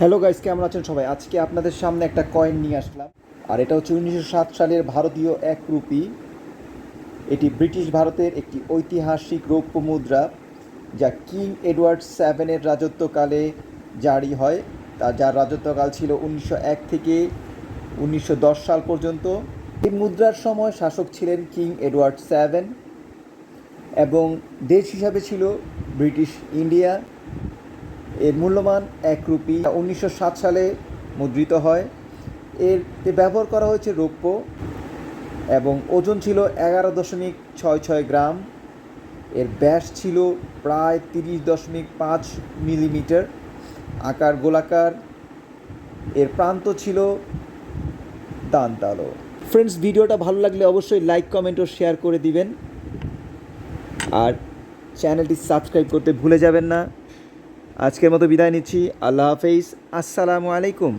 Hello guys, কেমন আছেন সবাই? আজকে আপনাদের সামনে একটা কয়েন নিয়ে আসলাম। আর এটা হচ্ছে 1907 সালের ভারতীয় 1 রুপি। এটি ব্রিটিশ ভারতের একটি ঐতিহাসিক রৌপ্য মুদ্রা, যা কিং এডওয়ার্ড 7 এর রাজত্বকালে জারি হয়। যার রাজত্বকাল ছিল 1901 থেকে 1910 সাল পর্যন্ত। এই মুদ্রার সময় শাসক ছিলেন কিং এডওয়ার্ড 7 এবং দেশ হিসাবে ছিল ব্রিটিশ ইন্ডিয়া। এর মূল্যমান 1 রুপি 1907 সালে মুদ্রিত হয়। এতে ব্যবহার করা হয়েছে রৌপ্য এবং ওজন ছিল 11.66 গ্রাম। এর ব্যাস ছিল প্রায় 30.5 মিলিমিটার। আকার গোলাকার। এর প্রান্ত ছিল দান্তালো। ফ্রেন্ডস, ভিডিওটা ভালো লাগলে অবশ্যই লাইক, কমেন্ট ও শেয়ার করে দিবেন। আর চ্যানেলটি সাবস্ক্রাইব করতে ভুলে যাবেন না। আজকের মতো বিদায় নিচ্ছি। আল্লাহ হাফেজ। আসসালামু আলাইকুম।